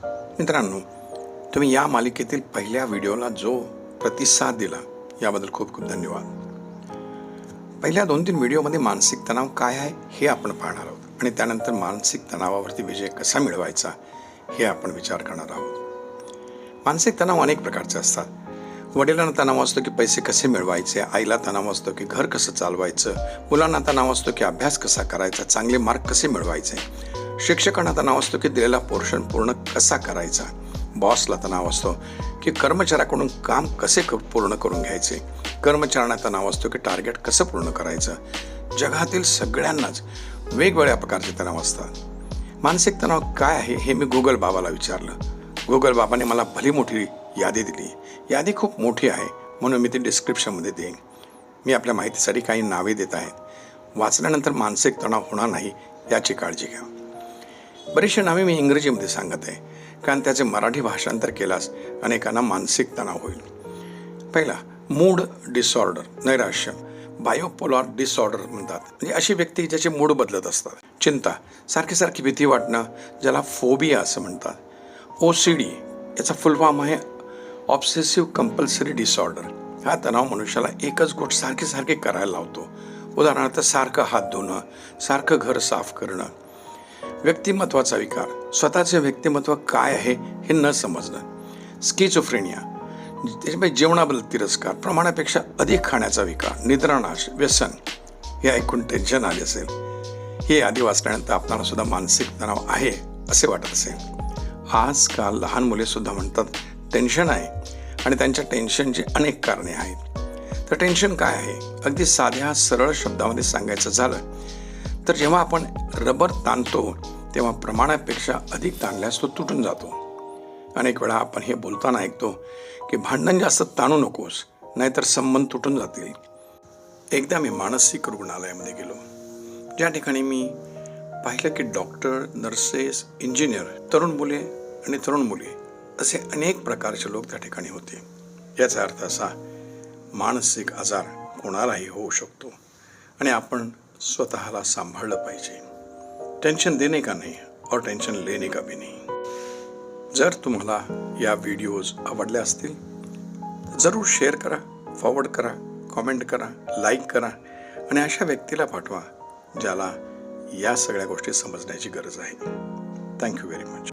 मित्रांनो, तुम्ही या मालिकेतील पहिल्या व्हिडिओला जो प्रतिसाद दिला याबद्दल खूप खूप धन्यवाद. पहिल्या 2-3 व्हिडिओमध्ये मानसिक तणाव काय आहे हे आपण पाहणार आहोत आणि त्यानंतर मानसिक तणावावरती विजय कसा मिळवायचा हे आपण विचार करणार आहोत. मानसिक तणाव अनेक प्रकारचे असतात. वडिलांना तणाव असतो की पैसे कसे मिळवायचे, आईला तणाव असतो की घर कसं चालवायचं, मुलांना तणाव असतो की अभ्यास कसा करायचा, चांगले मार्क कसे मिळवायचे, शिक्षकांना तणाव असतो की दिलेला पोर्शन पूर्ण कसा करायचा, बॉसला तणाव असतो की कर्मचाऱ्याकडून काम कसे पूर्ण करून घ्यायचे, कर्मचाऱ्यांना तणाव असतो की टार्गेट कसं पूर्ण करायचं. जगातील सगळ्यांनाच वेगवेगळ्या प्रकारचे तणाव असतात. मानसिक तणाव काय आहे हे मी गुगल बाबाला विचारलं. गुगल बाबाने मला भली मोठी यादी दिली. यादी खूप मोठी आहे म्हणून मी ती डिस्क्रिप्शनमध्ये देईन. मी आपल्या माहितीसाठी काही नावे देत आहेत. वाचल्यानंतर मानसिक तणाव होणार नाही याची काळजी घ्या. बरीचशी नावे मी इंग्रजीमध्ये सांगत आहे कारण त्याचे मराठी भाषांतर केल्यास अनेकांना मानसिक तणाव होईल. पहिला, मूड डिसऑर्डर, नैराश्य. बायोपोलर डिसऑर्डर म्हणतात, म्हणजे अशी व्यक्ती ज्याचे मूड बदलत असतात. चिंता, सारखी भीती वाटणं, ज्याला फोबिया असं म्हणतात. OCD, याचा फुल फॉर्म आहे ऑब्सेसिव्ह कंपल्सरी डिसऑर्डर. हा तणाव मनुष्याला एकच गोष्ट सारखी करायला लावतो. उदाहरणार्थ सारखं हात धुणं, सारखं घर साफ करणं. व्यक्तिमत्वाचा विकार, स्वतःचे व्यक्तिमत्व काय आहे हे न समजणं. स्किझोफ्रेनिया, त्याच्यामुळे जेवणाबद्दल तिरस्कार, प्रमाणापेक्षा अधिक खाण्याचा विकार, निद्रानाश, व्यसन. हे ऐकून टेन्शन आले असेल. हे यादी वाचल्यानंतर आपल्याला सुद्धा मानसिक तणाव आहे असे वाटत असेल. आजकाल लहान मुले सुद्धा म्हणतात टेन्शन आहे आणि त्यांच्या टेन्शनची अनेक कारणे आहेत. तर टेन्शन काय आहे? अगदी साध्या सरळ शब्दामध्ये सांगायचं झालं तर जेव्हा आपण रबर ताणतो तेव्हा प्रमाणापेक्षा अधिक ताणल्यास तो तुटून जातो. अनेक वेळा आपण हे बोलताना ऐकतो की भांडण जास्त ताणू नकोस नाहीतर संबंध तुटून जातील. एकदा मी मानसिक रुग्णालयामध्ये गेलो, ज्या ठिकाणी मी पाहिलं की डॉक्टर, नर्सेस, इंजिनियर, तरुण मुले आणि तरुण मुली असे अनेक प्रकारचे लोक त्या ठिकाणी होते. याचा अर्थ असा, मानसिक आजार कोणालाही होऊ शकतो आणि आपण स्वतःला सांभाळलं पाहिजे. टेन्शन देणे का नाही और टेन्शन लेने का भी नहीं. जर तुम्हाला या व्हिडिओज आवडल्या असतील जरूर शेअर करा, फॉरवर्ड करा, कॉमेंट करा, लाईक करा आणि अशा व्यक्तीला पाठवा ज्याला या सगळ्या गोष्टी समजण्याची गरज आहे. Thank you very much.